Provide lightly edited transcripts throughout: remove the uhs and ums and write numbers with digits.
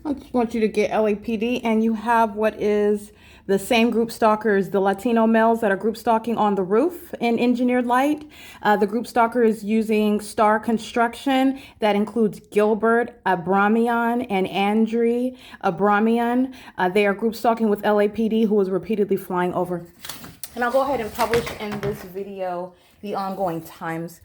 I just want you to get LAPD, and you have what is the same group stalkers, the Latino males that are group stalking on the roof in Engineered Light. The group stalker is using star construction that includes Gilbert Abramian and Andre Abramian. They are group stalking with LAPD, who is repeatedly flying over. And I'll go ahead and publish in this video the ongoing times.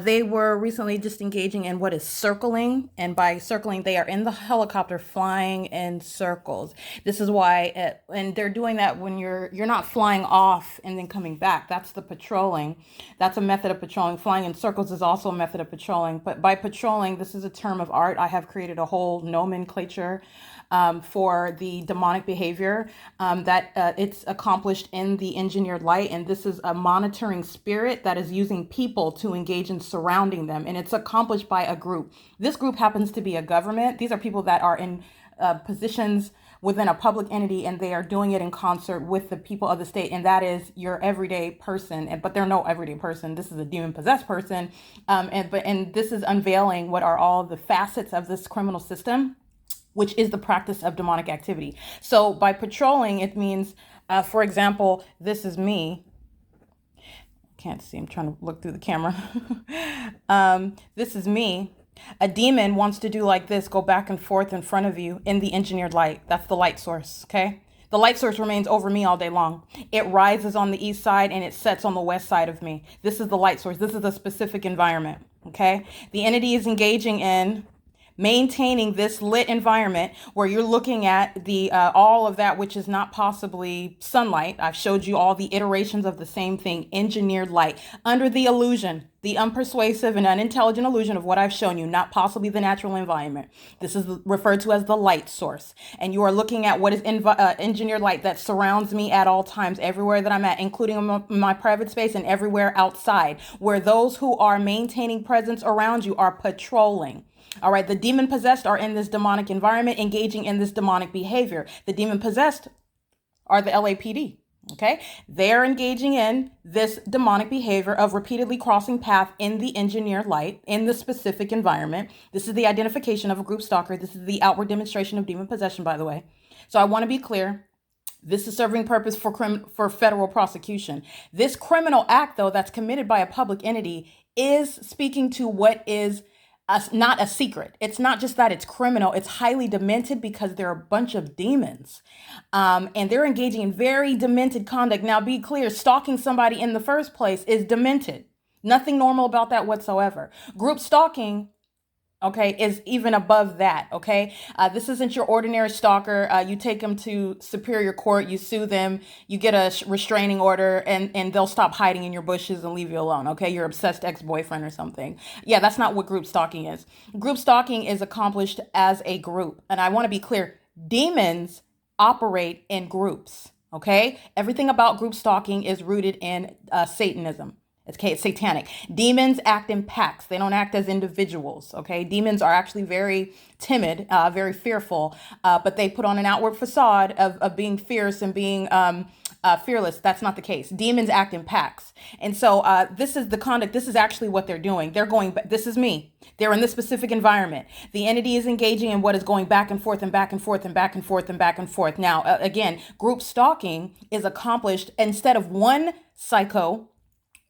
They were recently just engaging in what is circling. And by circling, they are in the helicopter flying in circles. This is why, and they're doing that when you're not flying off and then coming back. That's the patrolling. That's a method of patrolling. Flying in circles is also a method of patrolling. But by patrolling, this is a term of art. I have created a whole nomenclature for the demonic behavior that it's accomplished in the Engineered Light. And this is a monitoring spirit that is using people to engage in surrounding them. And it's accomplished by a group. This group happens to be a government. These are people that are in positions within a public entity, and they are doing it in concert with the people of the state. And that is your everyday person. But they're no everyday person. This is a demon possessed person. And this is unveiling what are all the facets of this criminal system, which is the practice of demonic activity. So by patrolling, it means, for example, this is me. Can't see, I'm trying to look through the camera. This is me. A demon wants to do like this, go back and forth in front of you in the Engineered Light. That's the light source, okay? The light source remains over me all day long. It rises on the east side and it sets on the west side of me. This is the light source. This is a specific environment, okay? The entity is engaging in maintaining this lit environment where you're looking at the all of that which is not possibly sunlight. I've showed you all the iterations of the same thing, engineered light, under the illusion, the unpersuasive and unintelligent illusion of what I've shown you, not possibly the natural environment. This is referred to as the light source. And you are looking at what is engineered light that surrounds me at all times, everywhere that I'm at, including my private space and everywhere outside, where those who are maintaining presence around you are patrolling. All right, the demon possessed are in this demonic environment, engaging in this demonic behavior. The demon possessed are the LAPD. Okay, they're engaging in this demonic behavior of repeatedly crossing path in the Engineered Light in the specific environment. This is the identification of a group stalker. This is the outward demonstration of demon possession, by the way. So I want to be clear. This is serving purpose for federal prosecution. This criminal act, though, that's committed by a public entity is speaking to what is not a secret. It's not just that it's criminal. It's highly demented because they're a bunch of demons. And they're engaging in very demented conduct. Now, be clear, stalking somebody in the first place is demented. Nothing normal about that whatsoever. Group stalking, okay, is even above that, okay? This isn't your ordinary stalker. You take them to superior court, you sue them, you get a restraining order, and they'll stop hiding in your bushes and leave you alone, okay? Your obsessed ex-boyfriend or something. Yeah, that's not what group stalking is. Group stalking is accomplished as a group. And I want to be clear, demons operate in groups, okay? Everything about group stalking is rooted in Satanism. Okay, it's satanic. Demons act in packs. They don't act as individuals. Okay, demons are actually very timid, very fearful, but they put on an outward facade of being fierce and being fearless. That's not the case. Demons act in packs. And so this is the conduct. This is actually what they're doing. They're going, this is me. They're in this specific environment. The entity is engaging in what is going back and forth and back and forth and back and forth and back and forth. Now, again, group stalking is accomplished instead of one psycho,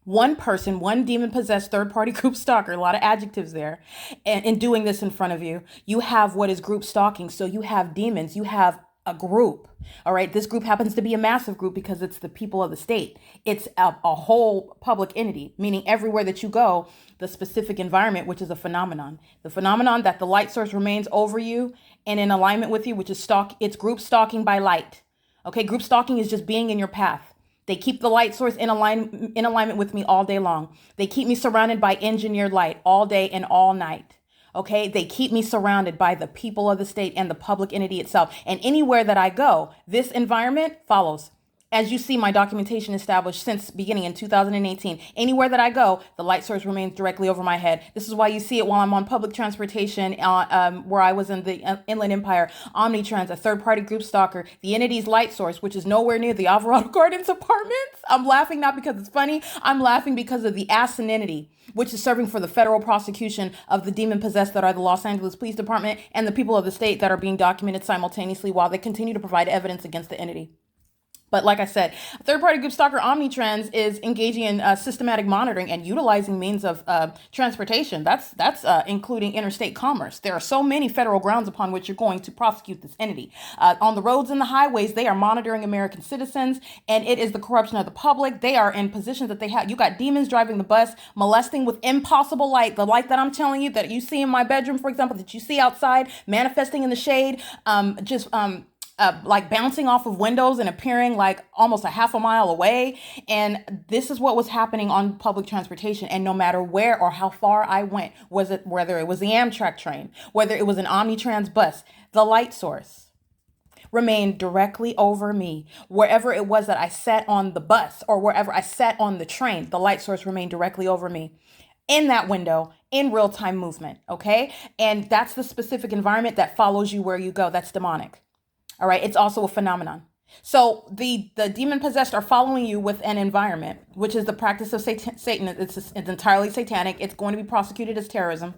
one person, one demon-possessed third-party group stalker, a lot of adjectives there, and in doing this in front of you, you have what is group stalking. So you have demons, you have a group, all right? This group happens to be a massive group because it's the people of the state. It's a whole public entity, meaning everywhere that you go, the specific environment, which is a phenomenon. The phenomenon that the light source remains over you and in alignment with you, which is it's group stalking by light, okay? Group stalking is just being in your path. They keep the light source in alignment with me all day long. They keep me surrounded by engineered light all day and all night. Okay, they keep me surrounded by the people of the state and the public entity itself. And anywhere that I go, this environment follows. As you see, my documentation established since beginning in 2018. Anywhere that I go, the light source remains directly over my head. This is why you see it while I'm on public transportation, where I was in the Inland Empire, Omnitrans, a third-party group stalker, the entity's light source, which is nowhere near the Alvarado Gardens apartments. I'm laughing not because it's funny. I'm laughing because of the entity, which is serving for the federal prosecution of the demon possessed that are the Los Angeles Police Department and the people of the state that are being documented simultaneously while they continue to provide evidence against the entity. But like I said, third-party group stalker Omnitrans is engaging in systematic monitoring and utilizing means of transportation. That's including interstate commerce. There are so many federal grounds upon which you're going to prosecute this entity. On the roads and the highways, they are monitoring American citizens, and it is the corruption of the public. They are in positions that they have. You got demons driving the bus, molesting with impossible light. The light that I'm telling you that you see in my bedroom, for example, that you see outside, manifesting in the shade, like bouncing off of windows and appearing like almost a half a mile away. And this is what was happening on public transportation. And no matter where or how far I went, whether it was the Amtrak train, whether it was an Omnitrans bus, the light source remained directly over me. Wherever it was that I sat on the bus or wherever I sat on the train, the light source remained directly over me in that window in real-time movement. Okay. And that's the specific environment that follows you where you go. That's demonic. All right. It's also a phenomenon. So the demon possessed are following you with an environment, which is the practice of Satan. It's entirely satanic. It's going to be prosecuted as terrorism.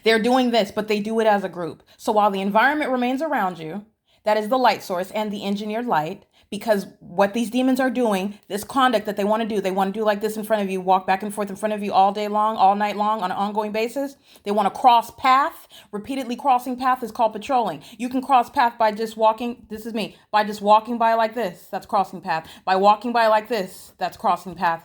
They're doing this, but they do it as a group. So while the environment remains around you, that is the light source and the engineered light, because what these demons are doing, this conduct that they want to do like this in front of you, walk back and forth in front of you all day long, all night long on an ongoing basis. They want to cross path. Repeatedly crossing path is called patrolling. You can cross path by just walking. This is me. By just walking by like this, that's crossing path. By walking by like this, that's crossing path.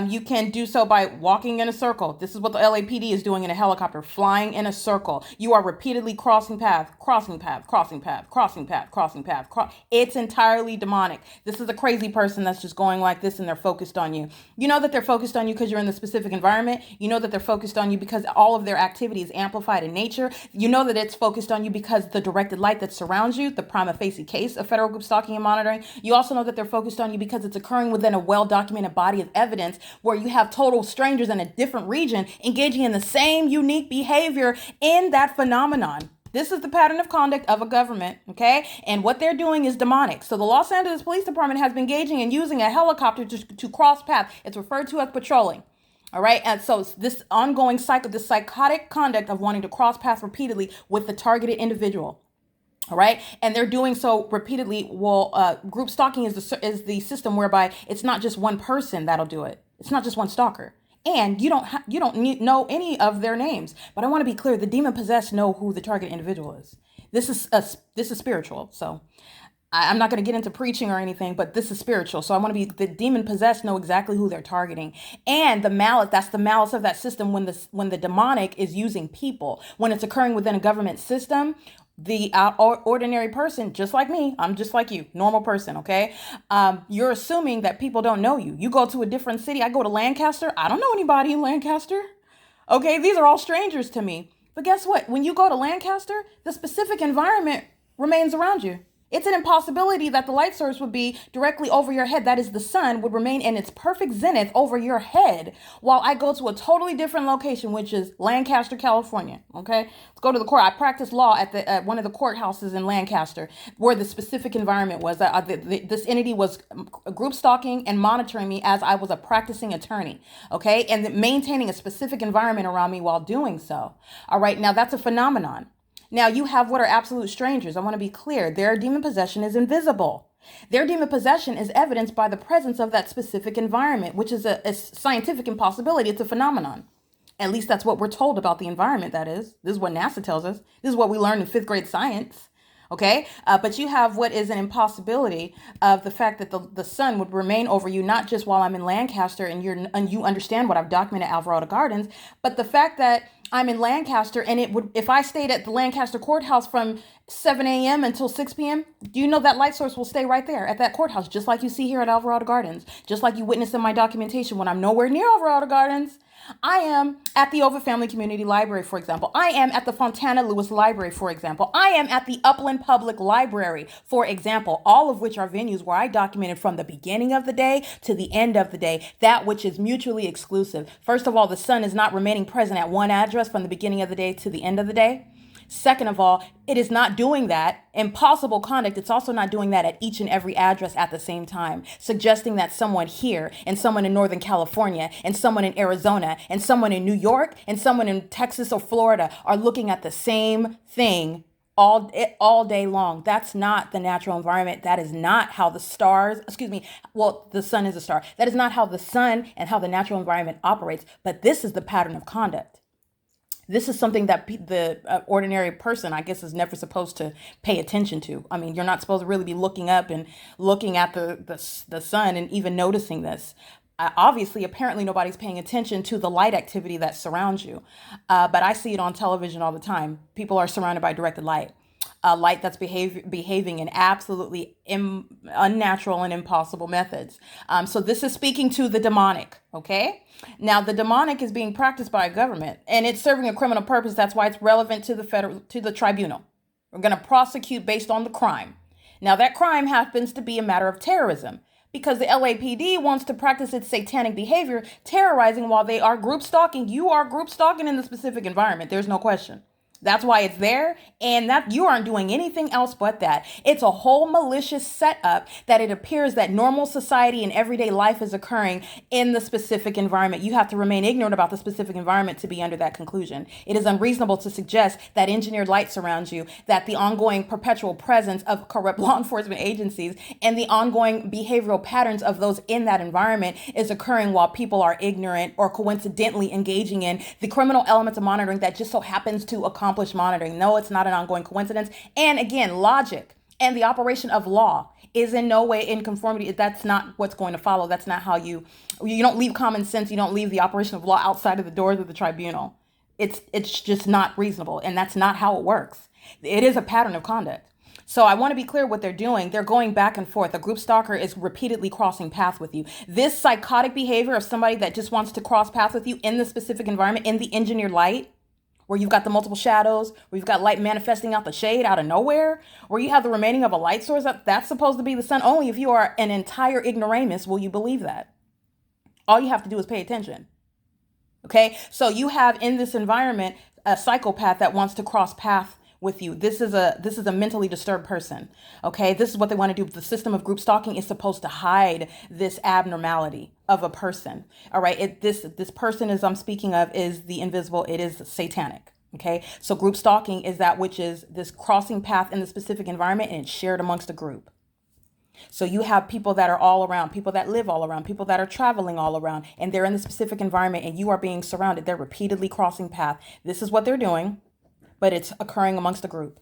You can do so by walking in a circle. This is what the LAPD is doing in a helicopter, flying in a circle. You are repeatedly crossing path, crossing path, crossing path, crossing path, crossing path. It's entirely demonic. This is a crazy person that's just going like this and they're focused on you. You know that they're focused on you because you're in the specific environment. You know that they're focused on you because all of their activity is amplified in nature. You know that it's focused on you because the directed light that surrounds you, the prima facie case of federal group stalking and monitoring. You also know that they're focused on you because it's occurring within a well-documented body of evidence where you have total strangers in a different region engaging in the same unique behavior in that phenomenon. This is the pattern of conduct of a government, okay? And what they're doing is demonic. So the Los Angeles Police Department has been engaging and using a helicopter to cross path. It's referred to as patrolling, all right? And so this ongoing cycle, this psychotic conduct of wanting to cross paths repeatedly with the targeted individual, all right? And they're doing so repeatedly. Well, group stalking is the system whereby it's not just one person that'll do it. It's not just one stalker. And you don't know any of their names. But I want to be clear: the demon possessed know who the target individual is. This is spiritual. So I'm not going to get into preaching or anything, but this is spiritual. So I want to be the demon possessed know exactly who they're targeting, and the malice. That's the malice of that system when the demonic is using people, when it's occurring within a government system. The ordinary person, just like me, I'm just like you, normal person, okay? You're assuming that people don't know you. You go to a different city. I go to Lancaster. I don't know anybody in Lancaster. Okay, these are all strangers to me. But guess what? When you go to Lancaster, the specific environment remains around you. It's an impossibility that the light source would be directly over your head. That is, the sun would remain in its perfect zenith over your head while I go to a totally different location, which is Lancaster, California. Okay, let's go to the court. I practiced law at one of the courthouses in Lancaster, where the specific environment was. This entity was group stalking and monitoring me as I was a practicing attorney. Okay, and maintaining a specific environment around me while doing so. All right, now that's a phenomenon. Now you have what are absolute strangers. I want to be clear. Their demon possession is invisible. Their demon possession is evidenced by the presence of that specific environment, which is a scientific impossibility. It's a phenomenon. At least that's what we're told about the environment, that is. This is what NASA tells us. This is what we learned in 5th grade science. Okay, but you have what is an impossibility of the fact that the sun would remain over you, not just while I'm in Lancaster and you understand what I've documented at Alvarado Gardens, but the fact that I'm in Lancaster and it would, if I stayed at the Lancaster courthouse from 7 a.m. until 6 p.m., do you know that light source will stay right there at that courthouse, just like you see here at Alvarado Gardens, just like you witnessed in my documentation when I'm nowhere near Alvarado Gardens. I am at the Over Family Community Library, for example. I am at the Fontana Lewis Library, for example. I am at the Upland Public Library, for example, all of which are venues where I documented from the beginning of the day to the end of the day, that which is mutually exclusive. First of all, the sun is not remaining present at one address from the beginning of the day to the end of the day. Second of all, it is not doing that. Impossible conduct. It's also not doing that at each and every address at the same time, suggesting that someone here and someone in Northern California and someone in Arizona and someone in New York and someone in Texas or Florida are looking at the same thing all day long. That's not the natural environment. That is not how the stars, excuse me, well, the sun is a star. That is not how the sun and how the natural environment operates. But this is the pattern of conduct. This is something that the ordinary person, I guess, is never supposed to pay attention to. I mean, you're not supposed to really be looking up and looking at the sun and even noticing this. Obviously, apparently, nobody's paying attention to the light activity that surrounds you. But I see it on television all the time. People are surrounded by directed light. Light that's behaving in absolutely unnatural and impossible methods. So this is speaking to the demonic, okay? Now, the demonic is being practiced by a government, and it's serving a criminal purpose. That's why it's relevant to the tribunal. We're going to prosecute based on the crime. Now, that crime happens to be a matter of terrorism, because the LAPD wants to practice its satanic behavior, terrorizing while they are group stalking. You are group stalking in the specific environment. There's no question. That's why it's there, and that you aren't doing anything else but that. It's a whole malicious setup that it appears that normal society and everyday life is occurring in the specific environment. You have to remain ignorant about the specific environment to be under that conclusion. It is unreasonable to suggest that engineered light surrounds you, that the ongoing perpetual presence of corrupt law enforcement agencies and the ongoing behavioral patterns of those in that environment is occurring while people are ignorant or coincidentally engaging in the criminal elements of monitoring that just so happens to accomplish monitoring. No, it's not an ongoing coincidence. And again, logic and the operation of law is in no way in conformity. That's not what's going to follow. That's not how you don't leave common sense. You don't leave the operation of law outside of the doors of the tribunal. It's just not reasonable. And that's not how it works. It is a pattern of conduct. So I want to be clear what they're doing. They're going back and forth. A group stalker is repeatedly crossing paths with you. This psychotic behavior of somebody that just wants to cross paths with you in the specific environment, in the engineered light, where you've got the multiple shadows, where you've got light manifesting out the shade out of nowhere, where you have the remaining of a light source, that's supposed to be the sun. Only if you are an entire ignoramus will you believe that. All you have to do is pay attention. Okay, so you have in this environment a psychopath that wants to cross path with you. This is a mentally disturbed person. Okay, this is what they want to do. The system of group stalking is supposed to hide this abnormality of a person. All right, this person, as I'm speaking of, is the invisible. It is satanic. Okay, so group stalking is that which is this crossing path in the specific environment, and it's shared amongst a group. So you have people that are all around, people that live all around, people that are traveling all around, and they're in the specific environment, and you are being surrounded. They're repeatedly crossing path. This is what they're doing, but it's occurring amongst a group.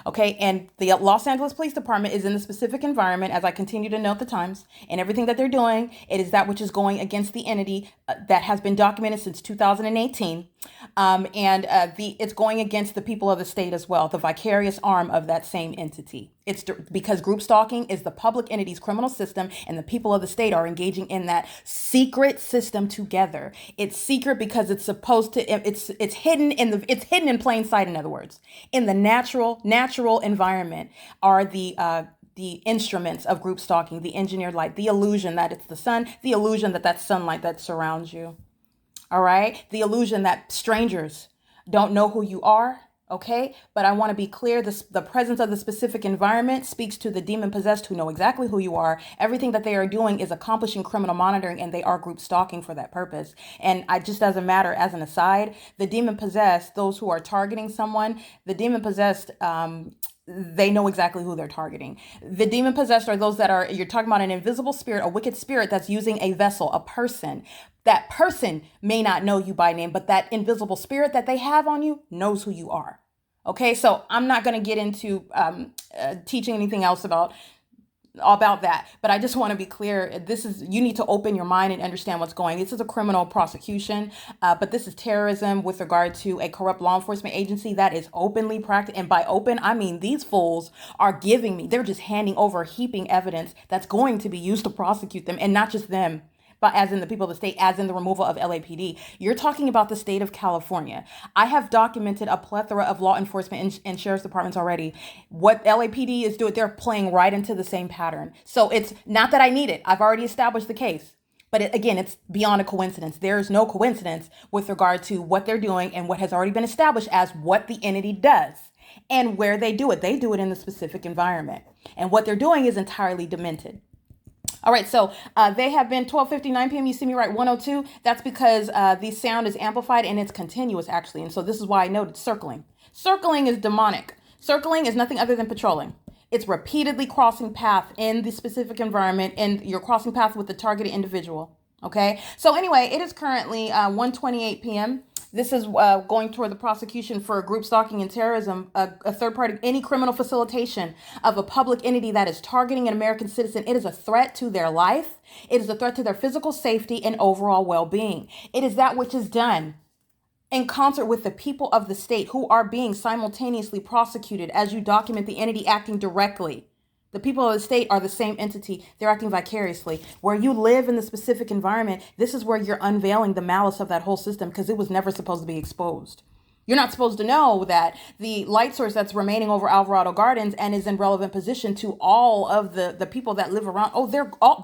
Okay, and the Los Angeles Police Department is in the specific environment, as I continue to note the times, and everything that they're doing, it is that which is going against the entity that has been documented since 2018, it's going against the people of the state as well, the vicarious arm of that same entity. It's because group stalking is the public entity's criminal system, and the people of the state are engaging in that secret system together. It's secret because it's supposed to. It's hidden in plain sight. In other words, in the natural environment are the instruments of group stalking, the engineered light, the illusion that it's the sun, the illusion that that's sunlight that surrounds you. All right, the illusion that strangers don't know who you are. Okay, but I want to be clear, the presence of the specific environment speaks to the demon possessed who know exactly who you are. Everything that they are doing is accomplishing criminal monitoring, and they are group stalking for that purpose. And just as an aside, the demon possessed, those who are targeting someone, the demon possessed, they know exactly who they're targeting. The demon possessed are those that you're talking about an invisible spirit, a wicked spirit that's using a vessel, a person. That person may not know you by name, but that invisible spirit that they have on you knows who you are. Okay, so I'm not going to get into teaching anything else about that, but I just want to be clear. You need to open your mind and understand what's going. This is a criminal prosecution, but this is terrorism with regard to a corrupt law enforcement agency that is openly practiced. And by open, I mean these fools they're just handing over heaping evidence that's going to be used to prosecute them, and not just them, but as in the people of the state, as in the removal of LAPD. You're talking about the state of California. I have documented a plethora of law enforcement and sheriff's departments already. What LAPD is doing, they're playing right into the same pattern. So it's not that I need it. I've already established the case. But again, it's beyond a coincidence. There is no coincidence with regard to what they're doing and what has already been established as what the entity does and where they do it. They do it in the specific environment. And what they're doing is entirely demented. All right, so they have been 12:59 p.m. You see me right, 102. That's because the sound is amplified and it's continuous, actually. And so this is why I noted circling. Circling is demonic. Circling is nothing other than patrolling. It's repeatedly crossing path in the specific environment, and you're crossing path with the targeted individual. Okay, so anyway, it is currently 1:28 p.m. This is going toward the prosecution for group stalking and terrorism, a third party, any criminal facilitation of a public entity that is targeting an American citizen. It is a threat to their life. It is a threat to their physical safety and overall well-being. It is that which is done in concert with the people of the state who are being simultaneously prosecuted as you document the entity acting directly. The people of the state are the same entity. They're acting vicariously. Where you live in the specific environment, this is where you're unveiling the malice of that whole system because it was never supposed to be exposed. You're not supposed to know that the light source that's remaining over Alvarado Gardens and is in relevant position to all of the people that live around.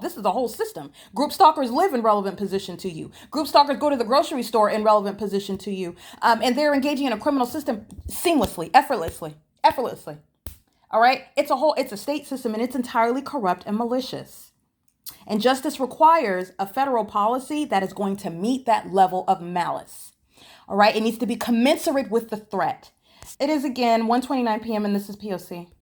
This is the whole system. Group stalkers live in relevant position to you. Group stalkers go to the grocery store in relevant position to you. And they're engaging in a criminal system seamlessly, effortlessly. All right. It's a state system and it's entirely corrupt and malicious. And justice requires a federal policy that is going to meet that level of malice. All right. It needs to be commensurate with the threat. It is again 1:29 p.m. and this is P.O.C.